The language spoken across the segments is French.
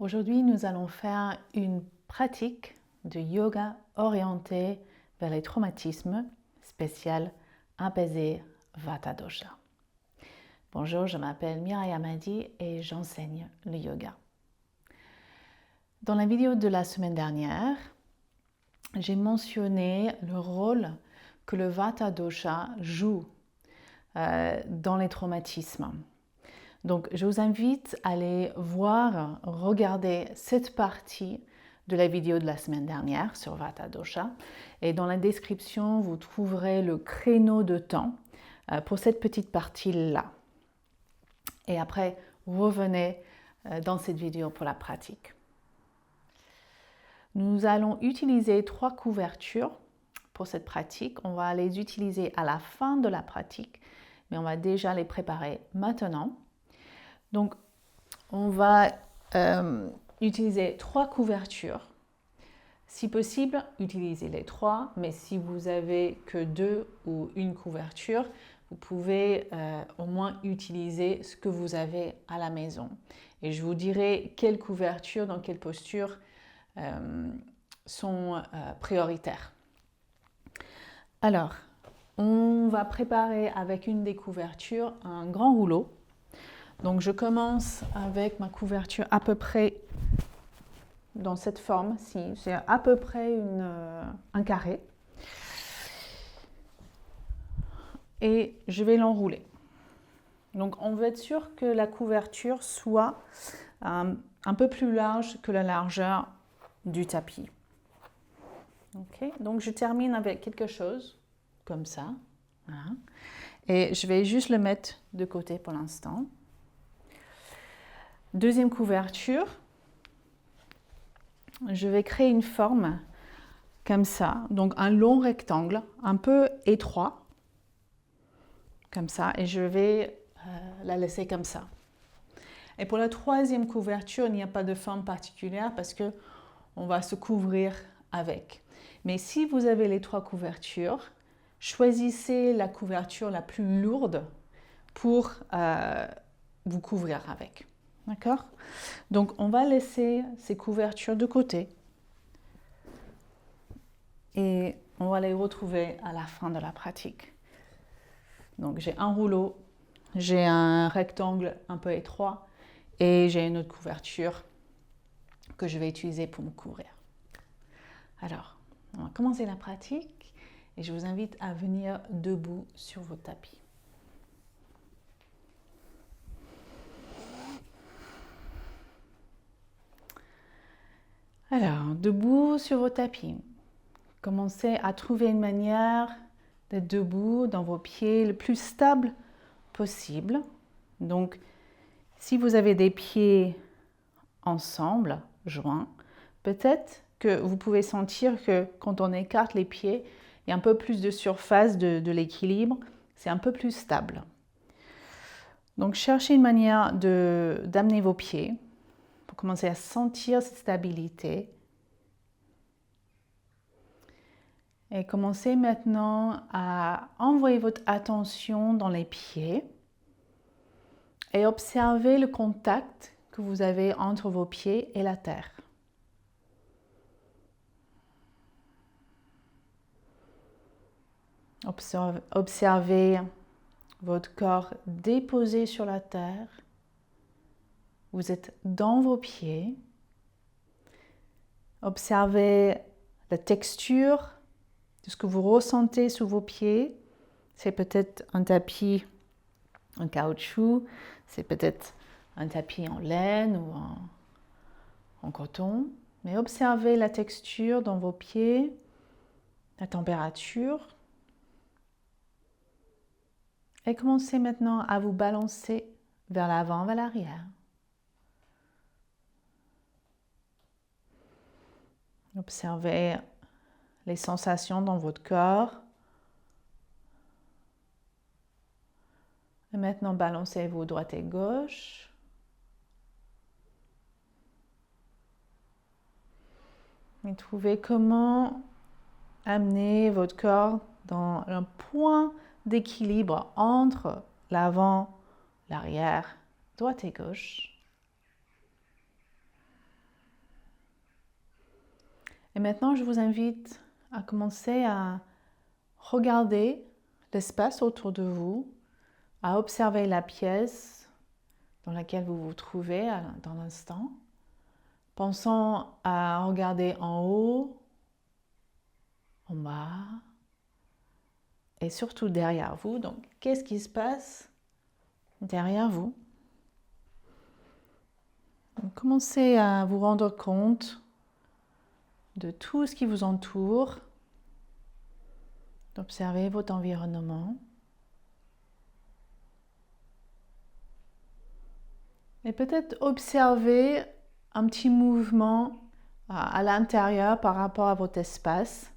Aujourd'hui, nous allons faire une pratique de yoga orientée vers les traumatismes spécial apaisé Vata Dosha. Bonjour, je m'appelle Mireille Hamadi et j'enseigne le yoga. Dans la vidéo de la semaine dernière, j'ai mentionné le rôle que le Vata Dosha joue dans les traumatismes. Donc, je vous invite à aller voir, regarder cette partie de la vidéo de la semaine dernière sur Vata Dosha. Et dans la description, vous trouverez le créneau de temps pour cette petite partie-là. Et après, revenez dans cette vidéo pour la pratique. Nous allons utiliser 3 couvertures pour cette pratique. On va les utiliser à la fin de la pratique, mais on va déjà les préparer maintenant. Donc, on va utiliser 3 couvertures. Si possible, utilisez les 3, mais si vous avez que 2 ou une couverture, vous pouvez au moins utiliser ce que vous avez à la maison. Et je vous dirai quelles couvertures, dans quelle posture sont prioritaires. Alors, on va préparer avec une des couvertures un grand rouleau. Donc, je commence avec ma couverture à peu près dans cette forme-ci. C'est à peu près un carré. Et je vais l'enrouler. Donc, on veut être sûr que la couverture soit un peu plus large que la largeur du tapis. Okay. Donc, je termine avec quelque chose comme ça. Voilà. Et je vais juste le mettre de côté pour l'instant. Deuxième couverture, je vais créer une forme comme ça, donc un long rectangle, un peu étroit, comme ça, et je vais la laisser comme ça. Et pour la troisième couverture, il n'y a pas de forme particulière parce que on va se couvrir avec. Mais si vous avez les 3 couvertures, choisissez la couverture la plus lourde pour vous couvrir avec. D'accord? Donc, on va laisser ces couvertures de côté et on va les retrouver à la fin de la pratique. Donc, j'ai un rouleau, j'ai un rectangle un peu étroit et j'ai une autre couverture que je vais utiliser pour me couvrir. Alors, on va commencer la pratique et je vous invite à venir debout sur vos tapis. Alors, debout sur vos tapis, commencez à trouver une manière d'être debout dans vos pieds le plus stable possible. Donc, si vous avez des pieds ensemble, joints, peut-être que vous pouvez sentir que quand on écarte les pieds, il y a un peu plus de surface de l'équilibre, c'est un peu plus stable. Donc, cherchez une manière d'amener vos pieds pour commencer à sentir cette stabilité. Et commencez maintenant à envoyer votre attention dans les pieds et observez le contact que vous avez entre vos pieds et la terre. Observez votre corps déposé sur la terre. Vous êtes dans vos pieds. Observez la texture de ce que vous ressentez sous vos pieds. C'est peut-être un tapis en caoutchouc, c'est peut-être un tapis en laine ou en coton. Mais observez la texture dans vos pieds, la température. Et commencez maintenant à vous balancer vers l'avant, vers l'arrière. Observez les sensations dans votre corps. Et maintenant, balancez-vous droite et gauche. Et trouvez comment amener votre corps dans un point d'équilibre entre l'avant, l'arrière, droite et gauche. Et maintenant, je vous invite à commencer à regarder l'espace autour de vous, à observer la pièce dans laquelle vous vous trouvez dans l'instant, pensant à regarder en haut, en bas et surtout derrière vous. Donc, qu'est-ce qui se passe derrière vous? Donc, commencez à vous rendre compte de tout ce qui vous entoure, d'observer votre environnement. Et peut-être observer un petit mouvement à l'intérieur par rapport à votre espace.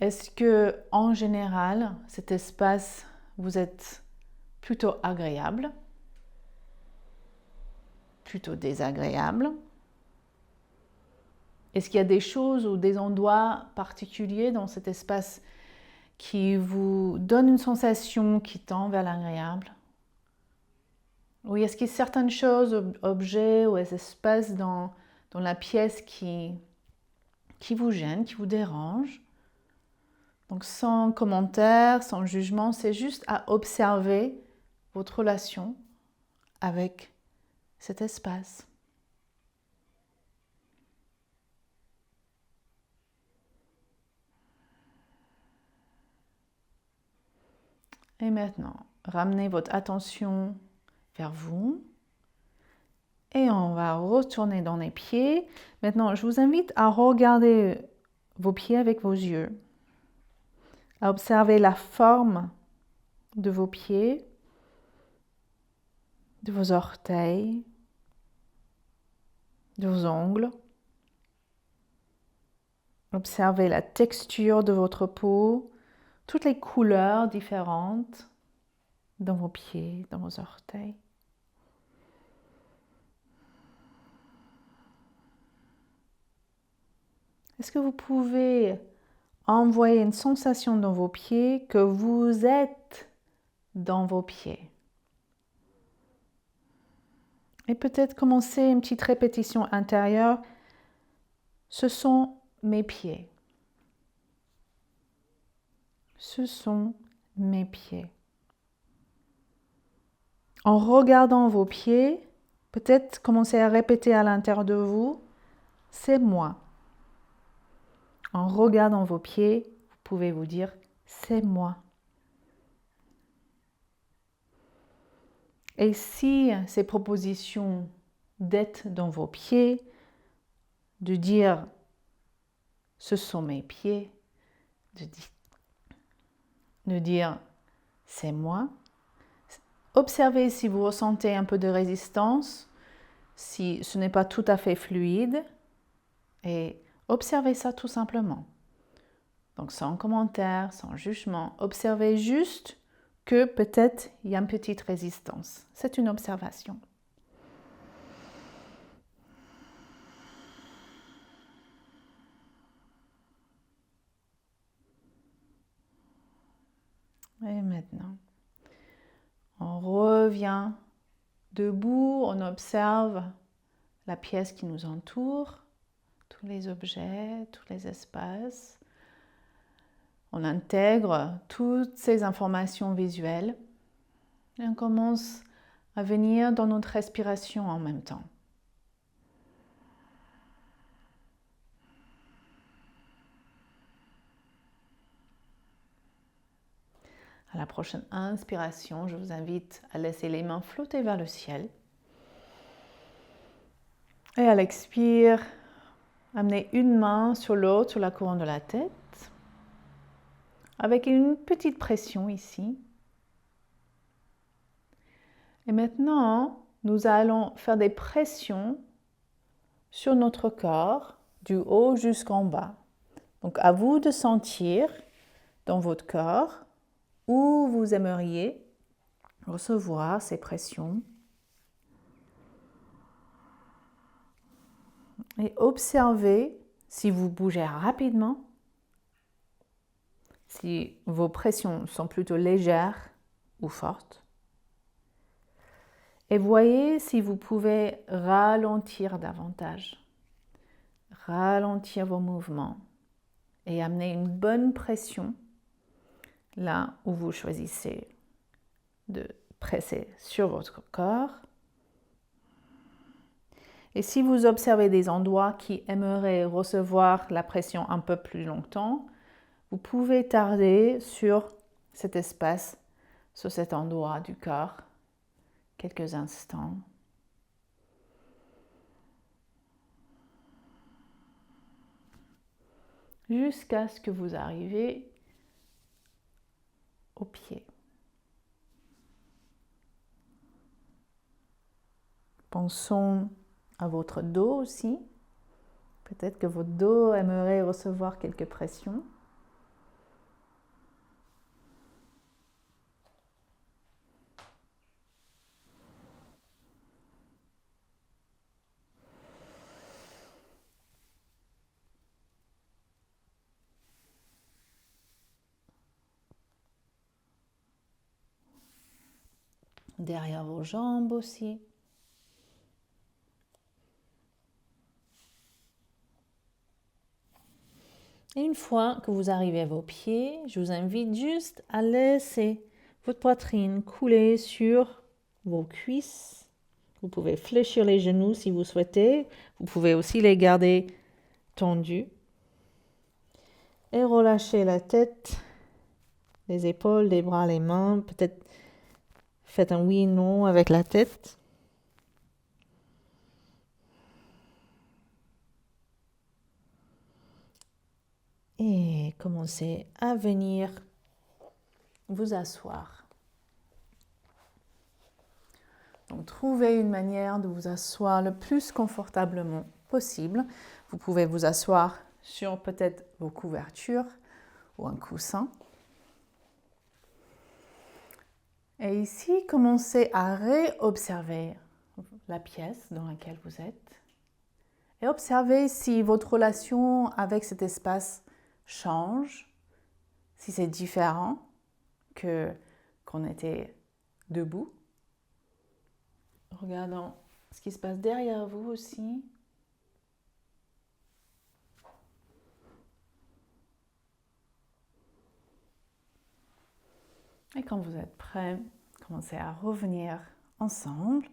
Est-ce que, en général, cet espace, vous êtes plutôt agréable, plutôt désagréable? Est-ce qu'il y a des choses ou des endroits particuliers dans cet espace qui vous donnent une sensation qui tend vers l'agréable? Ou est-ce qu'il y a certaines choses, objets ou espaces dans la pièce qui vous gênent, qui vous dérangent? Donc sans commentaire, sans jugement, c'est juste à observer votre relation avec cet espace. Et maintenant, ramenez votre attention vers vous. Et on va retourner dans les pieds. Maintenant, je vous invite à regarder vos pieds avec vos yeux, à observer la forme de vos pieds, de vos orteils, de vos ongles. Observez la texture de votre peau, toutes les couleurs différentes dans vos pieds, dans vos orteils. Est-ce que vous pouvez envoyer une sensation dans vos pieds que vous êtes dans vos pieds? Et peut-être commencer une petite répétition intérieure. Ce sont mes pieds. Ce sont mes pieds. En regardant vos pieds, peut-être commencer à répéter à l'intérieur de vous, c'est moi. En regardant vos pieds, vous pouvez vous dire, c'est moi. Et si ces propositions d'être dans vos pieds, de dire, ce sont mes pieds, de dire, c'est moi, observez si vous ressentez un peu de résistance, si ce n'est pas tout à fait fluide, et observez ça tout simplement. Donc sans commentaire, sans jugement, observez juste que peut-être il y a une petite résistance. C'est une observation. Et maintenant, on revient debout, on observe la pièce qui nous entoure, tous les objets, tous les espaces. On intègre toutes ces informations visuelles et on commence à venir dans notre respiration en même temps. À la prochaine inspiration, je vous invite à laisser les mains flotter vers le ciel. Et à l'expire, amenez une main sur l'autre, sur la couronne de la tête, avec une petite pression ici. Et maintenant, nous allons faire des pressions sur notre corps, du haut jusqu'en bas. Donc à vous de sentir dans votre corps où vous aimeriez recevoir ces pressions. Et observez si vous bougez rapidement, si vos pressions sont plutôt légères ou fortes. Et voyez si vous pouvez ralentir davantage. ralentir vos mouvements et amener une bonne pression là où vous choisissez de presser sur votre corps. Et si vous observez des endroits qui aimeraient recevoir la pression un peu plus longtemps, vous pouvez tarder sur cet espace, sur cet endroit du corps, quelques instants. Jusqu'à ce que vous arriviez au pied. Pensons à votre dos aussi. Peut-être que votre dos aimerait recevoir quelques pressions. Derrière vos jambes aussi. Et une fois que vous arrivez à vos pieds, je vous invite juste à laisser votre poitrine couler sur vos cuisses. Vous pouvez fléchir les genoux si vous souhaitez. Vous pouvez aussi les garder tendus. Et relâchez la tête, les épaules, les bras, les mains. Peut-être faites un oui/non avec la tête. Et commencez à venir vous asseoir. Donc, trouvez une manière de vous asseoir le plus confortablement possible. Vous pouvez vous asseoir sur peut-être vos couvertures ou un coussin. Et ici, commencez à réobserver la pièce dans laquelle vous êtes et observez si votre relation avec cet espace change, si c'est différent qu'on était debout. Regardons ce qui se passe derrière vous aussi. Et quand vous êtes prêts, commencez à revenir ensemble.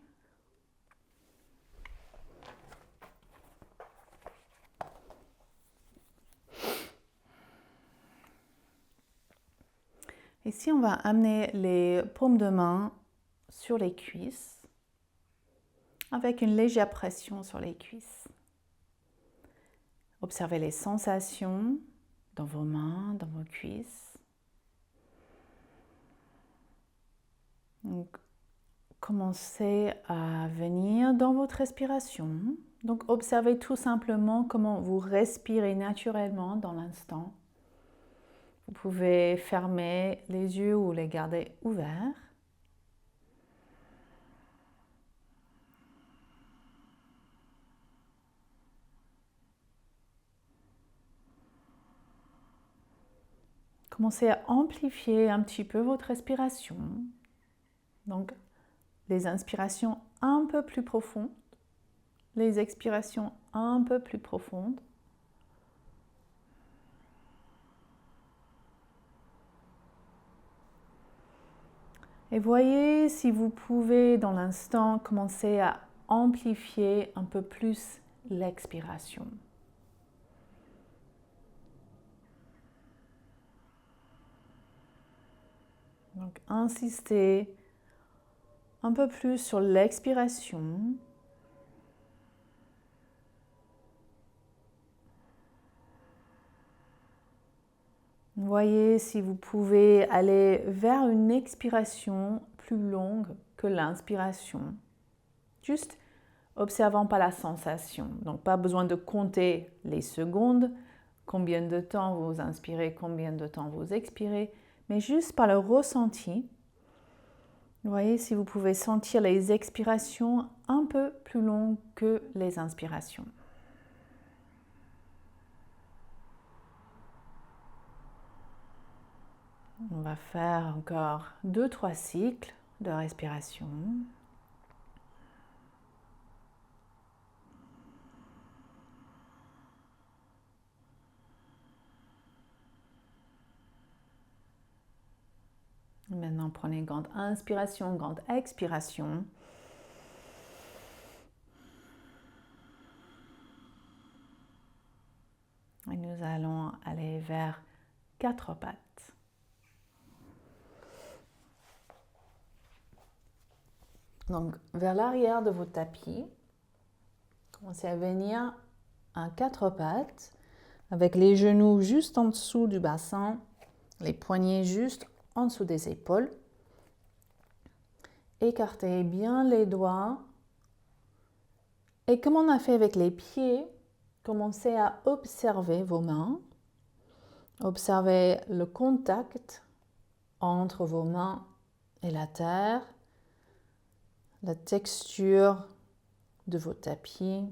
Ici, on va amener les paumes de main sur les cuisses avec une légère pression sur les cuisses. Observez les sensations dans vos mains, dans vos cuisses. Donc, commencez à venir dans votre respiration. Donc, observez tout simplement comment vous respirez naturellement dans l'instant. Vous pouvez fermer les yeux ou les garder ouverts. Commencez à amplifier un petit peu votre respiration. Donc, les inspirations un peu plus profondes, les expirations un peu plus profondes. Et voyez si vous pouvez, dans l'instant, commencer à amplifier un peu plus l'expiration. Donc, insistez un peu plus sur l'expiration. Voyez si vous pouvez aller vers une expiration plus longue que l'inspiration. Juste observant pas la sensation. Donc, pas besoin de compter les secondes, combien de temps vous inspirez, combien de temps vous expirez, mais juste par le ressenti. Voyez si vous pouvez sentir les expirations un peu plus longues que les inspirations. On va faire encore 2-3 cycles de respiration. Maintenant, prenez une grande inspiration, grande expiration. Et nous allons aller vers 4 pattes. Donc, vers l'arrière de votre tapis, commencez à venir à 4 pattes, avec les genoux juste en dessous du bassin, les poignets juste en dessous des épaules. Écartez bien les doigts. Et comme on a fait avec les pieds, commencez à observer vos mains. Observez le contact entre vos mains et la terre, la texture de vos tapis,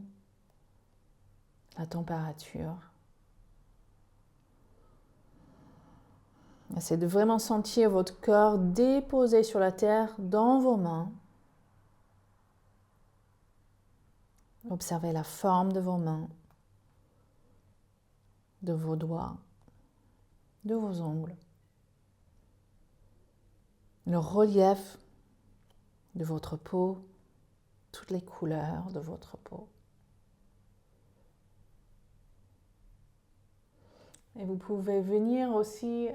la température. Essayez de vraiment sentir votre corps déposé sur la terre dans vos mains. Observez la forme de vos mains, de vos doigts, de vos ongles, le relief de votre peau, toutes les couleurs de votre peau. Et vous pouvez venir aussi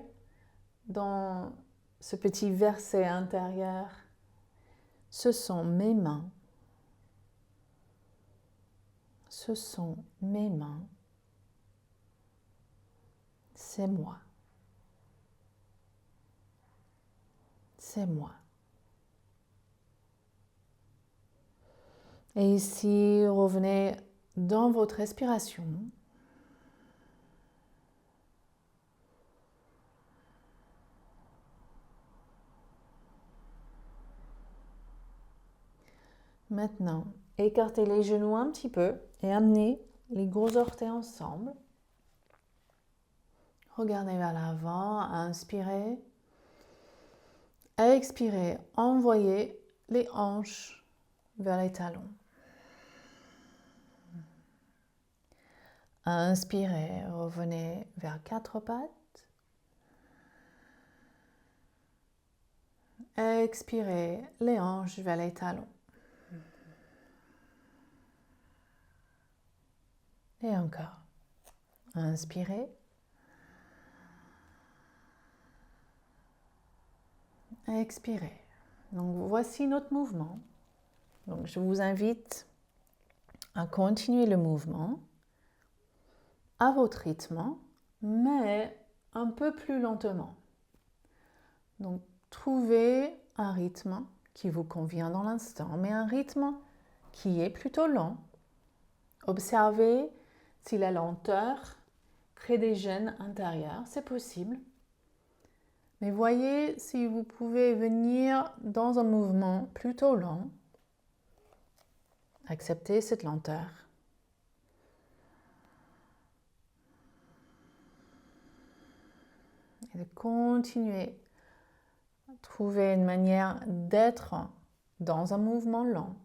dans ce petit verset intérieur. Ce sont mes mains. Ce sont mes mains. C'est moi. C'est moi. Et ici, revenez dans votre respiration. Maintenant, écartez les genoux un petit peu et amenez les gros orteils ensemble. Regardez vers l'avant, inspirez. Expirez, envoyez les hanches vers les talons. Inspirez, revenez vers 4 pattes. Expirez, les hanches vers les talons. Et encore. Inspirez. Expirez. Donc voici notre mouvement. Donc je vous invite à continuer le mouvement à votre rythme, mais un peu plus lentement. Donc trouvez un rythme qui vous convient dans l'instant, mais un rythme qui est plutôt lent. Observez si la lenteur crée des gênes intérieurs, c'est possible. Mais voyez si vous pouvez venir dans un mouvement plutôt lent. Acceptez cette lenteur. Et de continuer à trouver une manière d'être dans un mouvement lent.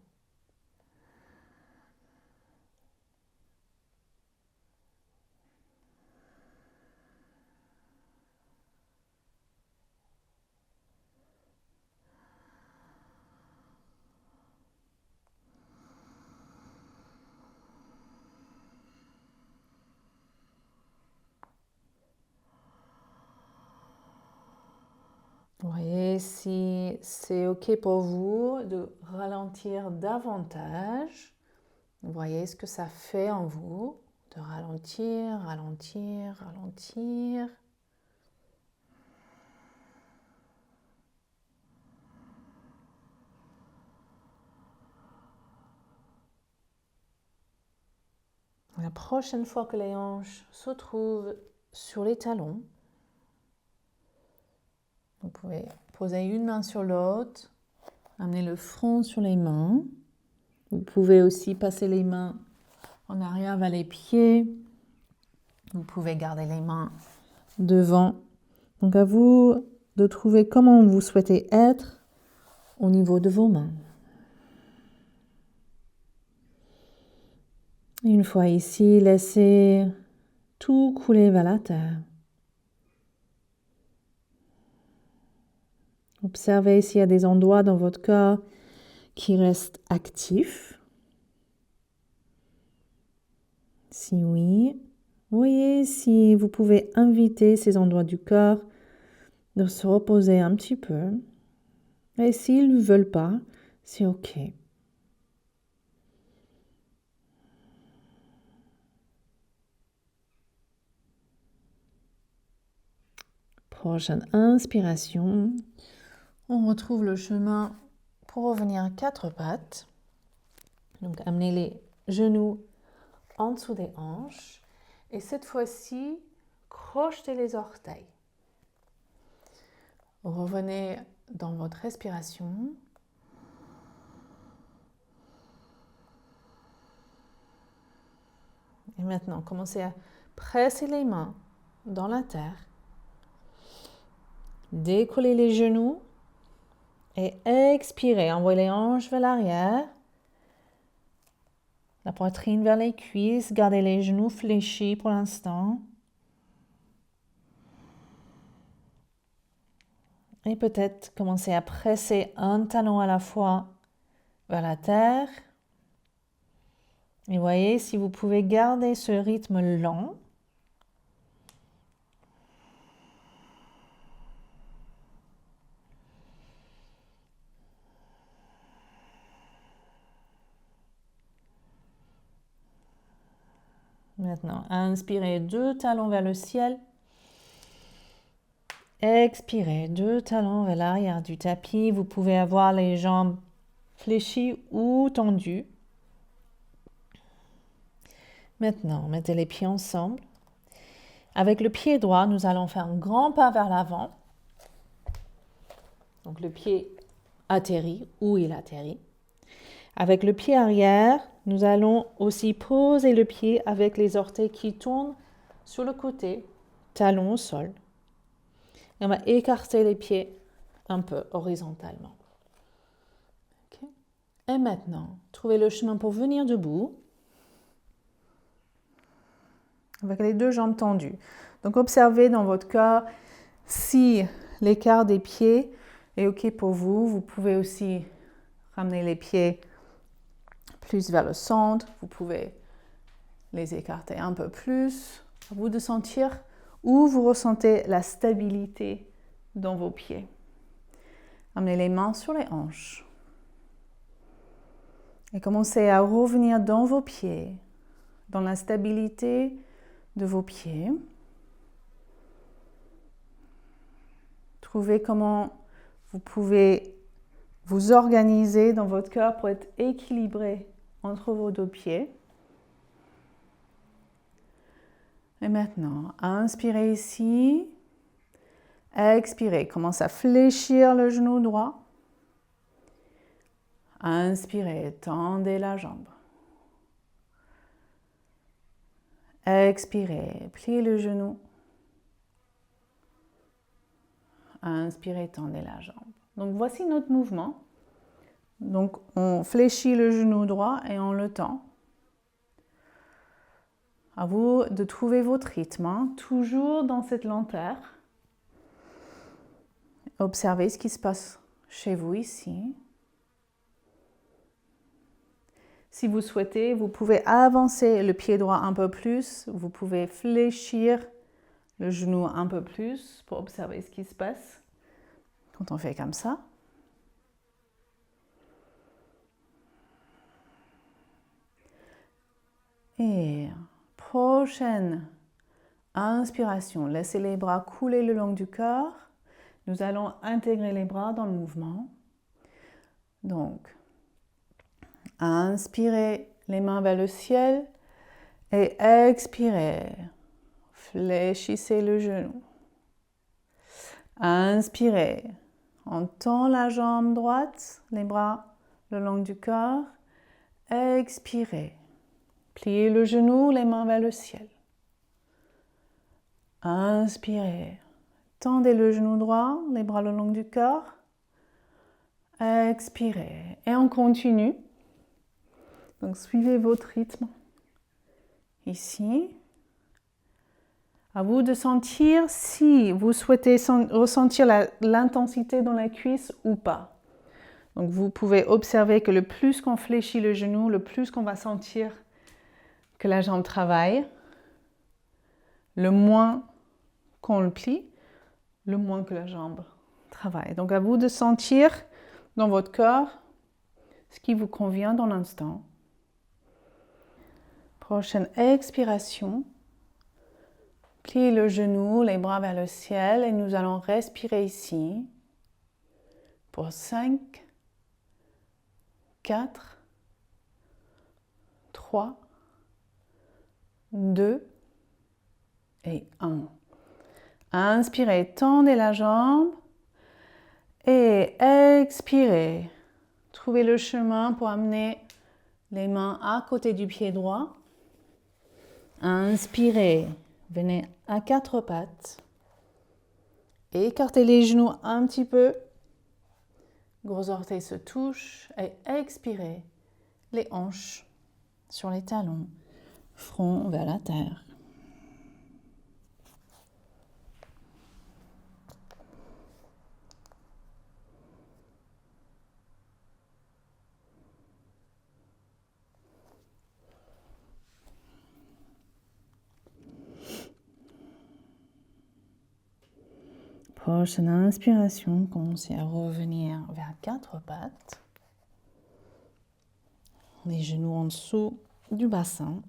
Voyez si c'est OK pour vous de ralentir davantage. Voyez ce que ça fait en vous de ralentir, ralentir, ralentir. La prochaine fois que les hanches se trouvent sur les talons, vous pouvez poser une main sur l'autre, amener le front sur les mains. Vous pouvez aussi passer les mains en arrière vers les pieds. Vous pouvez garder les mains devant. Donc à vous de trouver comment vous souhaitez être au niveau de vos mains. Une fois ici, laissez tout couler vers la terre. Observez s'il y a des endroits dans votre corps qui restent actifs. Si oui, voyez si vous pouvez inviter ces endroits du corps de se reposer un petit peu. Et s'ils ne veulent pas, c'est OK. Prochaine inspiration. On retrouve le chemin pour revenir à 4 pattes. Donc, amenez les genoux en dessous des hanches. Et cette fois-ci, crochetez les orteils. Revenez dans votre respiration. Et maintenant, commencez à presser les mains dans la terre. Décollez les genoux et expirez. Envoyez les hanches vers l'arrière. La poitrine vers les cuisses. Gardez les genoux fléchis pour l'instant. Et peut-être commencez à presser un talon à la fois vers la terre. Et voyez si vous pouvez garder ce rythme lent. Maintenant, inspirez 2 talons vers le ciel. Expirez 2 talons vers l'arrière du tapis. Vous pouvez avoir les jambes fléchies ou tendues. Maintenant, mettez les pieds ensemble. Avec le pied droit, nous allons faire un grand pas vers l'avant. Donc le pied atterrit où il atterrit. Avec le pied arrière, nous allons aussi poser le pied avec les orteils qui tournent sur le côté, talons au sol. Et on va écarter les pieds un peu horizontalement. Okay. Et maintenant, trouvez le chemin pour venir debout avec les 2 jambes tendues. Donc observez dans votre corps si l'écart des pieds est OK pour vous. Vous pouvez aussi ramener les pieds plus vers le centre. Vous pouvez les écarter un peu plus. À vous de sentir où vous ressentez la stabilité dans vos pieds. Amenez les mains sur les hanches. Et commencez à revenir dans vos pieds, dans la stabilité de vos pieds. Trouvez comment vous pouvez vous organiser dans votre corps pour être équilibré entre vos 2 pieds. Et maintenant, inspirez ici. Expirez, commencez à fléchir le genou droit. Inspirez, tendez la jambe. Expirez, pliez le genou. Inspirez, tendez la jambe. Donc voici notre mouvement. Donc on fléchit le genou droit et on le tend. À vous de trouver votre rythme, hein, toujours dans cette lenteur. Observez ce qui se passe chez vous ici. Si vous souhaitez, vous pouvez avancer le pied droit un peu plus. Vous pouvez fléchir le genou un peu plus pour observer ce qui se passe quand on fait comme ça. Et prochaine inspiration, laissez les bras couler le long du corps. Nous allons intégrer les bras dans le mouvement. Donc, inspirez les mains vers le ciel et expirez. Fléchissez le genou. Inspirez. On tend la jambe droite, les bras le long du corps. Expirez. Pliez le genou, les mains vers le ciel. Inspirez. Tendez le genou droit, les bras le long du corps. Expirez. Et on continue. Donc suivez votre rythme. Ici. À vous de sentir si vous souhaitez ressentir l'intensité dans la cuisse ou pas. Donc vous pouvez observer que le plus qu'on fléchit le genou, le plus qu'on va sentir que la jambe travaille. Le moins qu'on le plie, le moins que la jambe travaille. Donc à vous de sentir dans votre corps ce qui vous convient dans l'instant. Prochaine expiration. Pliez le genou, les bras vers le ciel et nous allons respirer ici pour 5, 4, 3, 2 et 1. Inspirez, tendez la jambe et expirez. Trouvez le chemin pour amener les mains à côté du pied droit. Inspirez, venez à quatre pattes. Écartez les genoux un petit peu. Gros orteils se touchent et expirez. Les hanches sur les talons, front vers la terre. Prochaine inspiration, commencez à revenir vers quatre pattes. Les genoux en dessous du bassin.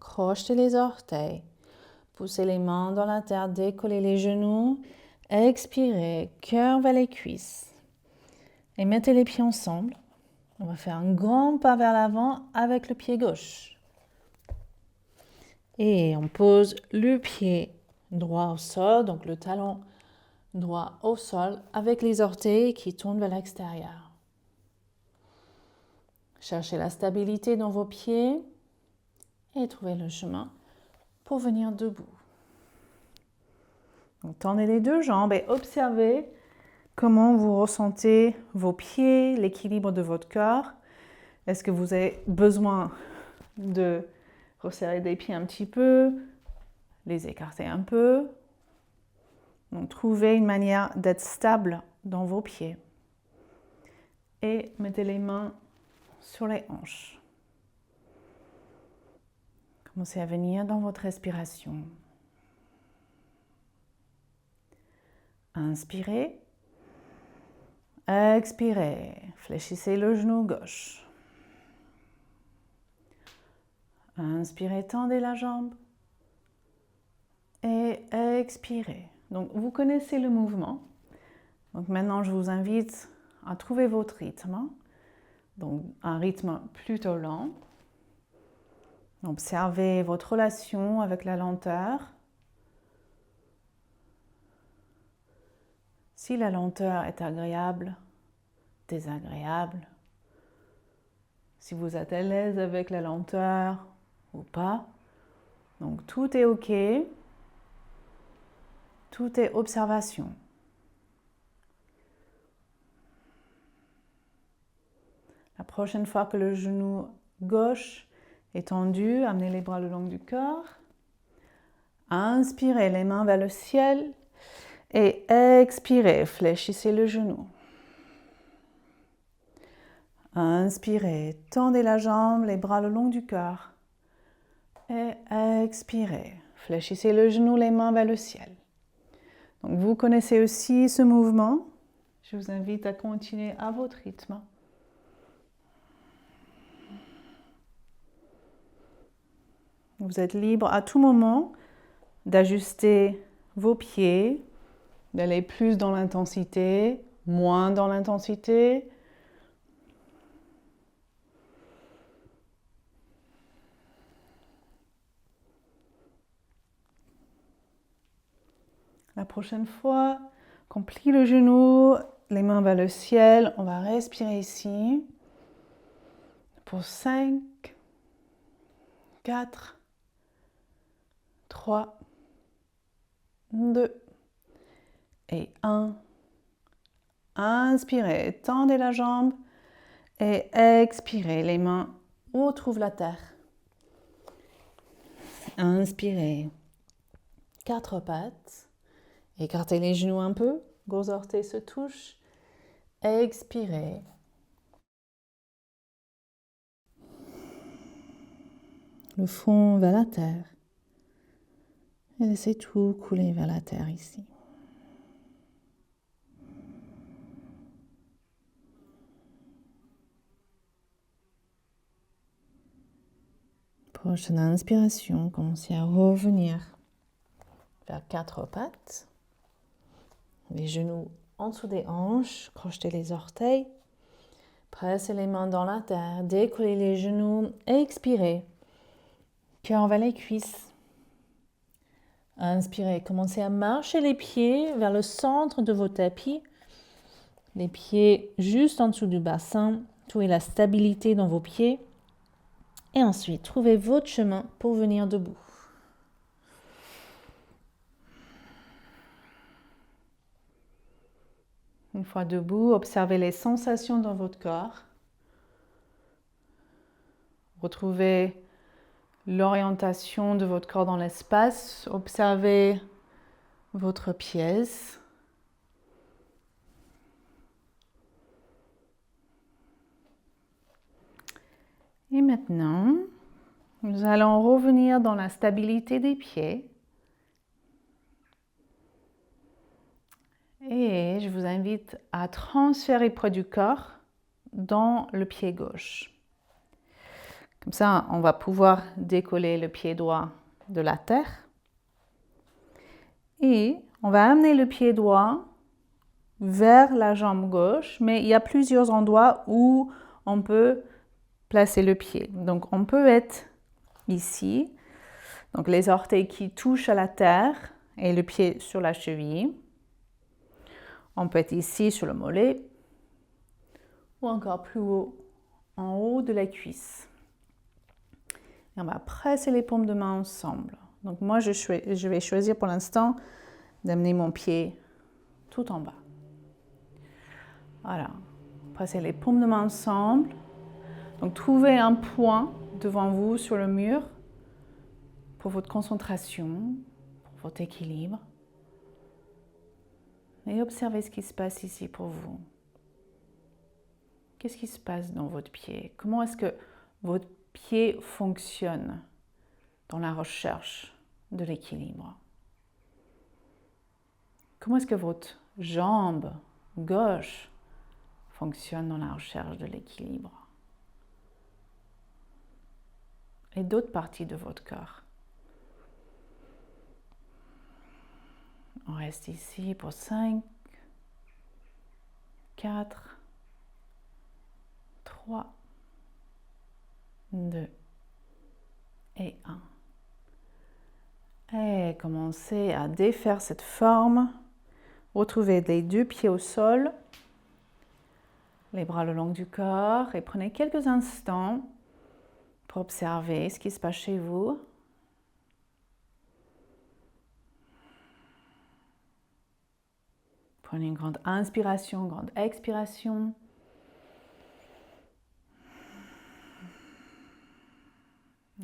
Crochetez les orteils. Poussez les mains dans la terre, décollez les genoux. Expirez, cœur vers les cuisses. Et mettez les pieds ensemble. On va faire un grand pas vers l'avant avec le pied gauche. Et on pose le pied droit au sol, donc le talon droit au sol, avec les orteils qui tournent vers l'extérieur. Cherchez la stabilité dans vos pieds et trouvez le chemin pour venir debout. Donc, tendez les deux jambes et observez comment vous ressentez vos pieds, l'équilibre de votre corps. Est-ce que vous avez besoin de resserrer les pieds un petit peu, les écarter un peu? Donc, trouvez une manière d'être stable dans vos pieds. Et mettez les mains sur les hanches. Commencez à venir dans votre respiration. Inspirez. Expirez. Fléchissez le genou gauche. Inspirez, tendez la jambe. Et expirez. Donc, vous connaissez le mouvement. Donc, maintenant, je vous invite à trouver votre rythme. Donc, un rythme plutôt lent. Observez votre relation avec la lenteur. Si la lenteur est agréable, désagréable. Si vous êtes à l'aise avec la lenteur ou pas. Donc, tout est OK. Tout est observation. La prochaine fois que le genou gauche est tendu, amenez les bras le long du corps. Inspirez, les mains vers le ciel. Et expirez, fléchissez le genou. Inspirez, tendez la jambe, les bras le long du corps. Et expirez, fléchissez le genou, les mains vers le ciel. Donc vous connaissez aussi ce mouvement. Je vous invite à continuer à votre rythme. Vous êtes libre à tout moment d'ajuster vos pieds, d'aller plus dans l'intensité, moins dans l'intensité. La prochaine fois qu'on plie le genou, les mains vers le ciel, on va respirer ici pour 5, 4, 3, 2 et 1. Inspirez, tendez la jambe et expirez, les mains retrouvent la terre. Inspirez, 4 pattes. Écartez les genoux un peu, gros orteils se touchent. Expirez. Le front vers la terre. Et laissez tout couler vers la terre ici. Prochaine inspiration, commencez à revenir vers 4 pattes. Les genoux en dessous des hanches, crochetez les orteils. Pressez les mains dans la terre, décollez les genoux, expirez. Cœur vers les cuisses. Inspirez, commencez à marcher les pieds vers le centre de vos tapis. Les pieds juste en dessous du bassin. Trouvez la stabilité dans vos pieds. Et ensuite, trouvez votre chemin pour venir debout. Une fois debout, observez les sensations dans votre corps. Retrouvez l'orientation de votre corps dans l'espace. Observez votre pièce. Et maintenant, nous allons revenir dans la stabilité des pieds. Et je vous invite à transférer le poids du corps dans le pied gauche. Comme ça, on va pouvoir décoller le pied droit de la terre. Et on va amener le pied droit vers la jambe gauche, mais il y a plusieurs endroits où on peut placer le pied. Donc on peut être ici, donc les orteils qui touchent à la terre et le pied sur la cheville. On peut être ici sur le mollet ou encore plus haut, en haut de la cuisse. Et on va presser les paumes de main ensemble. Donc moi, je vais choisir pour l'instant d'amener mon pied tout en bas. Voilà. Pressez les paumes de main ensemble. Donc trouvez un point devant vous sur le mur pour votre concentration, pour votre équilibre. Et observez ce qui se passe ici pour vous. Qu'est-ce qui se passe dans votre pied? Comment est-ce que votre pied fonctionne dans la recherche de l'équilibre? Comment est-ce que votre jambe gauche fonctionne dans la recherche de l'équilibre? Et d'autres parties de votre corps. On reste ici pour 5, 4, 3, 2 et 1. Et commencez à défaire cette forme. Retrouvez les deux pieds au sol, les bras le long du corps et prenez quelques instants pour observer ce qui se passe chez vous. Prenez une grande inspiration, une grande expiration.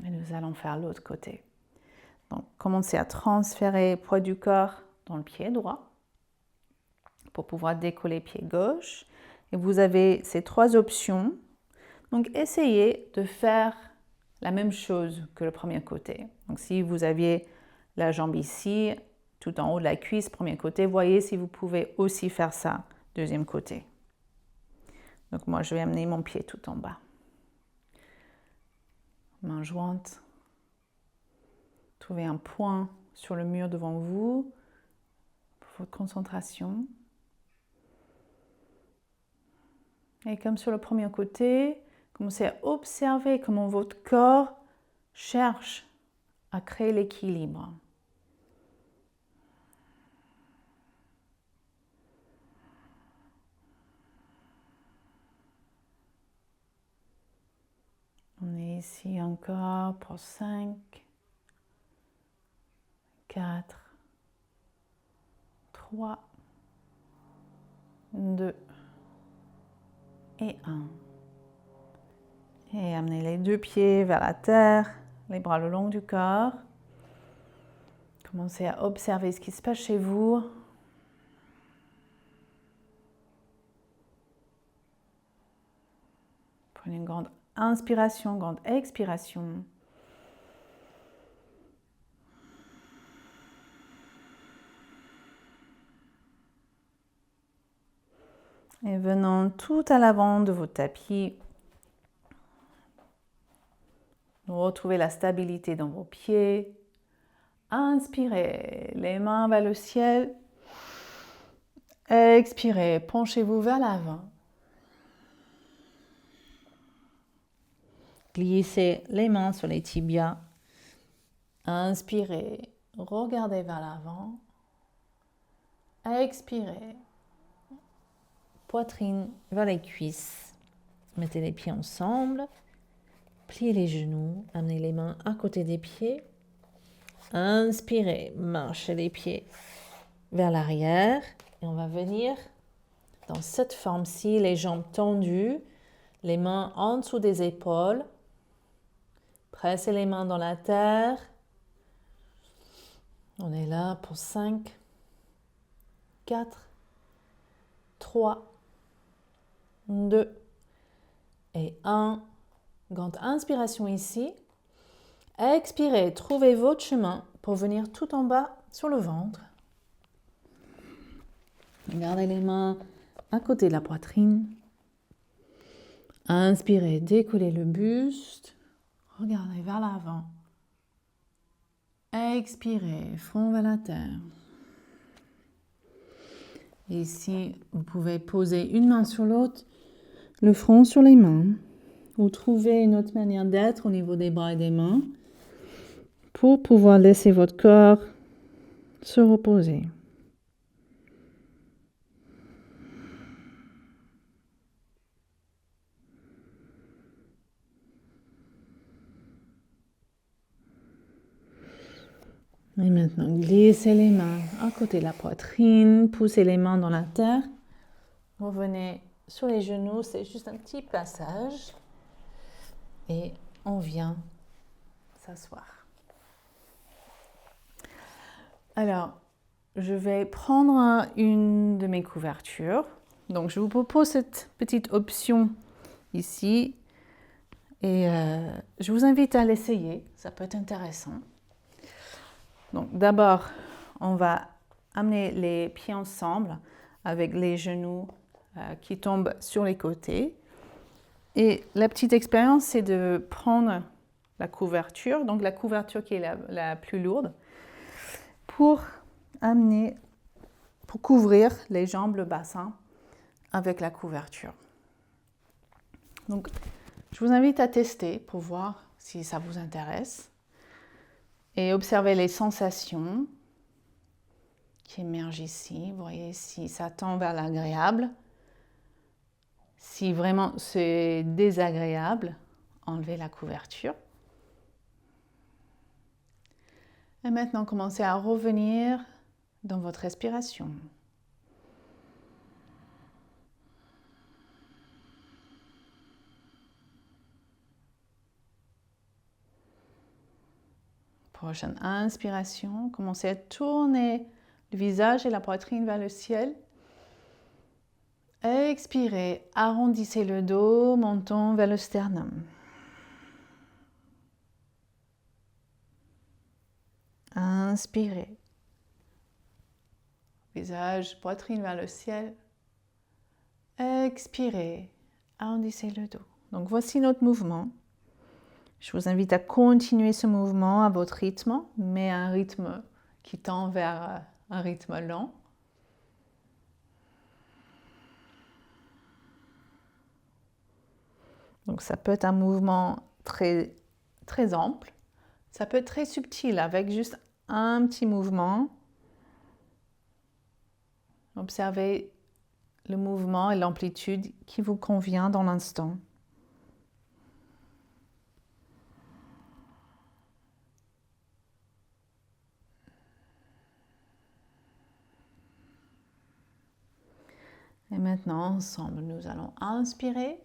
Et nous allons faire l'autre côté. Donc, commencez à transférer le poids du corps dans le pied droit pour pouvoir décoller le pied gauche. Et vous avez ces 3 options. Donc, essayez de faire la même chose que le premier côté. Donc, si vous aviez la jambe ici, tout en haut de la cuisse, premier côté, voyez si vous pouvez aussi faire ça, deuxième côté. Donc, moi, je vais amener mon pied tout en bas. Main jointe. Trouvez un point sur le mur devant vous pour votre concentration. Et comme sur le premier côté, commencez à observer comment votre corps cherche à créer l'équilibre. On est ici encore pour 5, 4, 3, 2 et 1. Et amenez les deux pieds vers la terre, les bras le long du corps. Commencez à observer ce qui se passe chez vous. Prenez une grande inspiration, grande expiration. Et venons tout à l'avant de votre tapis. Retrouvez la stabilité dans vos pieds. Inspirez, les mains vers le ciel. Expirez, penchez-vous vers l'avant. Glissez les mains sur les tibias. Inspirez, regardez vers l'avant. Expirez, poitrine vers les cuisses. Mettez les pieds ensemble. Pliez les genoux, amenez les mains à côté des pieds. Inspirez, marchez les pieds vers l'arrière. Et on va venir dans cette forme-ci, les jambes tendues, les mains en dessous des épaules. Pressez les mains dans la terre. On est là pour 5, 4, 3, 2 et 1. Grande inspiration ici. Expirez, trouvez votre chemin pour venir tout en bas sur le ventre. Gardez les mains à côté de la poitrine. Inspirez, décollez le buste. Regardez vers l'avant. Expirez, front vers la terre. Ici, vous pouvez poser une main sur l'autre, le front sur les mains, ou trouver une autre manière d'être au niveau des bras et des mains pour pouvoir laisser votre corps se reposer. Et maintenant, glissez les mains à côté de la poitrine, poussez les mains dans la terre. Revenez sur les genoux, c'est juste un petit passage. Et on vient s'asseoir. Alors, je vais prendre une de mes couvertures. Donc, je vous propose cette petite option ici. Et je vous invite à l'essayer, ça peut être intéressant. Donc d'abord, on va amener les pieds ensemble avec les genoux qui tombent sur les côtés. Et la petite expérience, c'est de prendre la couverture, donc la couverture qui est la plus lourde, pour couvrir les jambes, le bassin avec la couverture. Donc, je vous invite à tester pour voir si ça vous intéresse. Et observez les sensations qui émergent ici. Vous voyez si ça tend vers l'agréable. Si vraiment c'est désagréable, enlevez la couverture. Et maintenant, commencez à revenir dans votre respiration. Prochaine inspiration, commencez à tourner le visage et la poitrine vers le ciel. Expirez, arrondissez le dos, montons vers le sternum. Inspirez. Visage, poitrine vers le ciel. Expirez, arrondissez le dos. Donc voici notre mouvement. Je vous invite à continuer ce mouvement à votre rythme, mais un rythme qui tend vers un rythme lent. Donc ça peut être un mouvement très, très ample. Ça peut être très subtil avec juste un petit mouvement. Observez le mouvement et l'amplitude qui vous convient dans l'instant. Et maintenant, ensemble, nous allons inspirer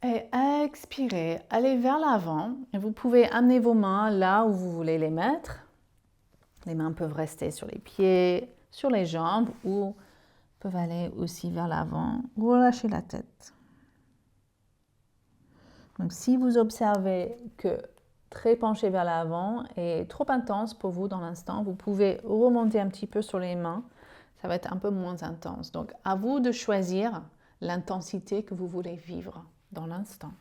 et expirer. Allez vers l'avant et vous pouvez amener vos mains là où vous voulez les mettre. Les mains peuvent rester sur les pieds, sur les jambes ou peuvent aller aussi vers l'avant. Relâchez la tête. Donc si vous observez que très penché vers l'avant est trop intense pour vous dans l'instant, vous pouvez remonter un petit peu sur les mains. Ça va être un peu moins intense. Donc à vous de choisir l'intensité que vous voulez vivre dans l'instant.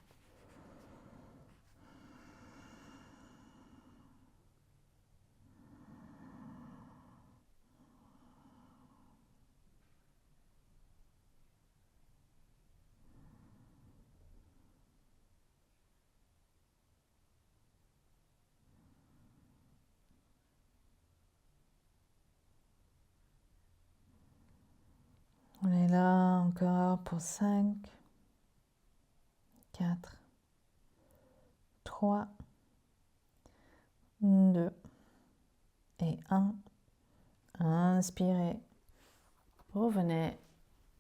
On est là encore pour 5, 4, 3, 2 et 1. Inspirez. Revenez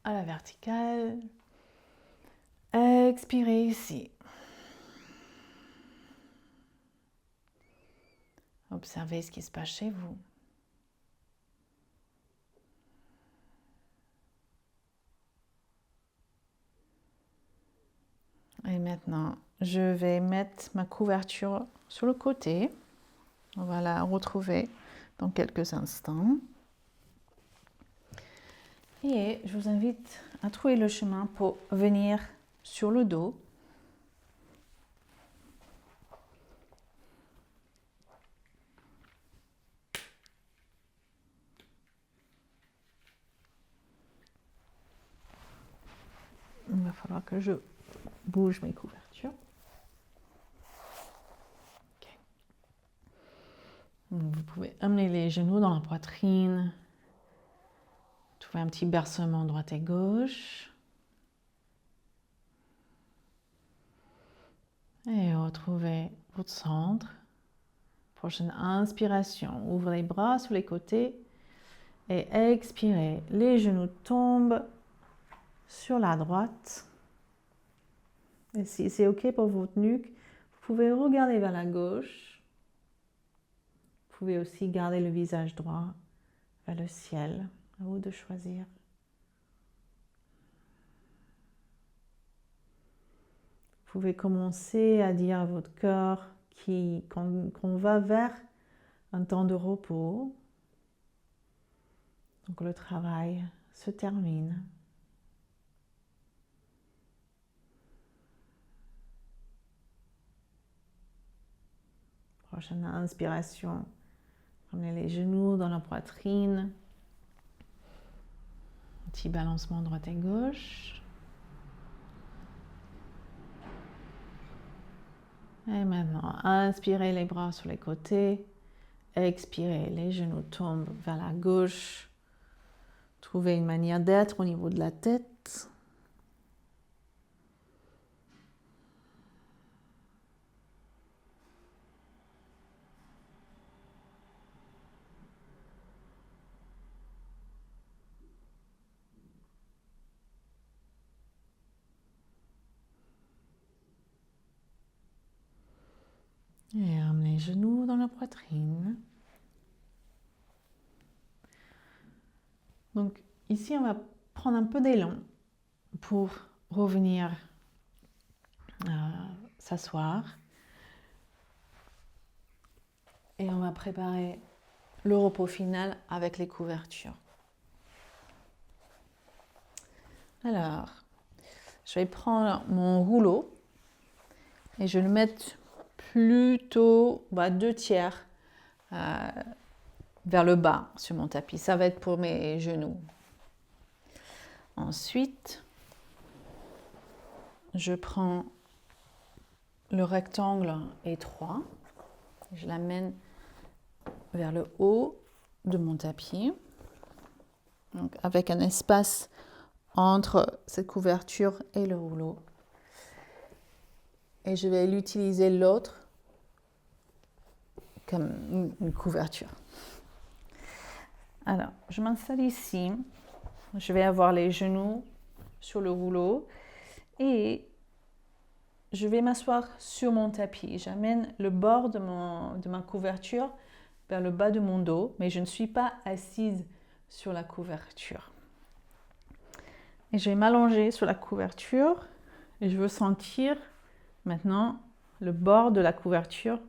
à la verticale. Expirez ici. Observez ce qui se passe chez vous. Et maintenant, je vais mettre ma couverture sur le côté. On va la retrouver dans quelques instants. Et je vous invite à trouver le chemin pour venir sur le dos. Il va falloir que je bouge mes couvertures. Okay. Vous pouvez amener les genoux dans la poitrine. Trouver un petit bercement droite et gauche. Et retrouvez votre centre. Prochaine inspiration. Ouvrez les bras sur les côtés. Et expirez. Les genoux tombent sur la droite. Et si c'est OK pour votre nuque, vous pouvez regarder vers la gauche. Vous pouvez aussi garder le visage droit vers le ciel. À vous de choisir. Vous pouvez commencer à dire à votre corps qu'on va vers un temps de repos. Donc le travail se termine. Prochaine inspiration. Ramenez les genoux dans la poitrine. Petit balancement droite et gauche. Et maintenant, inspirez les bras sur les côtés. Expirez, les genoux tombent vers la gauche. Trouvez une manière d'être au niveau de la tête. Et amenez les genoux dans la poitrine. Donc ici, on va prendre un peu d'élan pour revenir s'asseoir. Et on va préparer le repos final avec les couvertures. Alors, je vais prendre mon rouleau et je vais le mettre plutôt 2/3 vers le bas sur mon tapis. Ça va être pour mes genoux. Ensuite, je prends le rectangle étroit. Je l'amène vers le haut de mon tapis. Donc, avec un espace entre cette couverture et le rouleau. Et je vais l'utiliser l'autre comme une couverture. Alors, je m'installe ici. Je vais avoir les genoux sur le rouleau et je vais m'asseoir sur mon tapis. J'amène le bord de ma couverture vers le bas de mon dos, mais je ne suis pas assise sur la couverture. Et je vais m'allonger sur la couverture et je veux sentir maintenant le bord de la couverture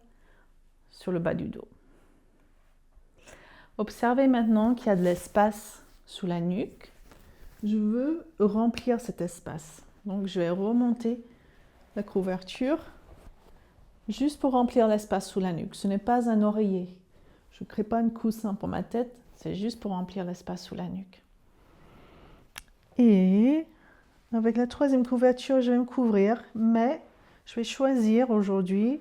sur le bas du dos. Observez maintenant qu'il y a de l'espace sous la nuque. Je veux remplir cet espace. Donc je vais remonter la couverture juste pour remplir l'espace sous la nuque. Ce n'est pas un oreiller. Je ne crée pas un coussin pour ma tête, c'est juste pour remplir l'espace sous la nuque. Et avec la troisième couverture, je vais me couvrir, mais je vais choisir aujourd'hui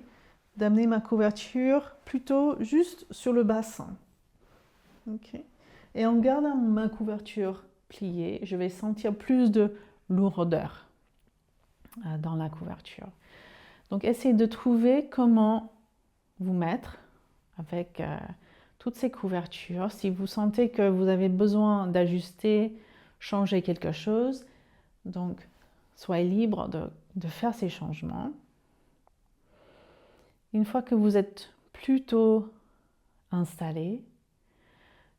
d'amener ma couverture plutôt juste sur le bassin. Okay. Et en gardant ma couverture pliée, je vais sentir plus de lourdeur dans la couverture. Donc essayez de trouver comment vous mettre avec toutes ces couvertures. Si vous sentez que vous avez besoin d'ajuster, changer quelque chose, donc soyez libre de faire ces changements. Une fois que vous êtes plutôt installé,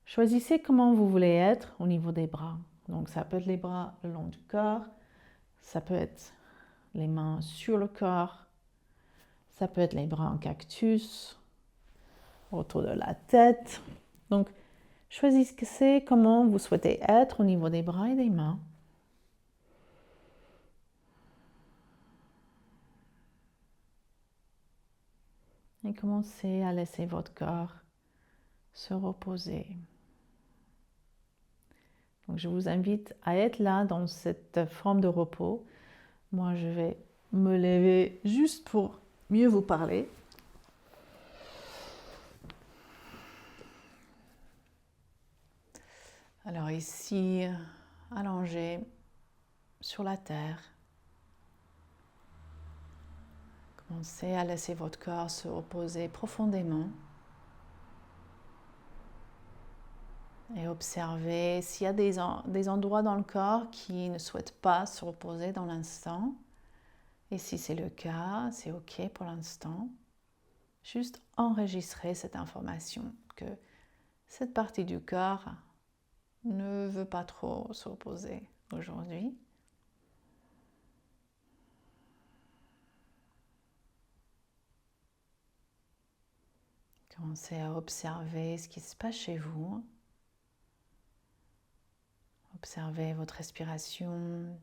choisissez comment vous voulez être au niveau des bras. Donc ça peut être les bras le long du corps, ça peut être les mains sur le corps, ça peut être les bras en cactus, autour de la tête. Donc choisissez comment vous souhaitez être au niveau des bras et des mains. Et commencez à laisser votre corps se reposer. Donc je vous invite à être là dans cette forme de repos. Moi, je vais me lever juste pour mieux vous parler. Alors ici, allongé sur la terre, commencez à laisser votre corps se reposer profondément. Et observez s'il y a des endroits dans le corps qui ne souhaitent pas se reposer dans l'instant. Et si c'est le cas, c'est OK pour l'instant. Juste enregistrez cette information que cette partie du corps ne veut pas trop se reposer aujourd'hui. Commencez à observer ce qui se passe chez vous. Observez votre respiration.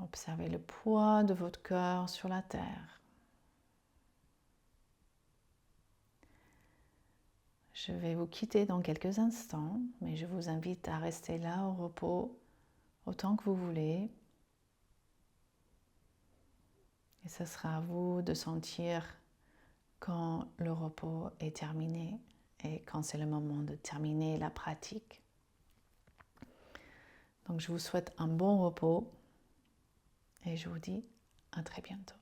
Observez le poids de votre corps sur la terre. Je vais vous quitter dans quelques instants, mais je vous invite à rester là au repos autant que vous voulez. Et ce sera à vous de sentir quand le repos est terminé et quand c'est le moment de terminer la pratique. Donc je vous souhaite un bon repos et je vous dis à très bientôt.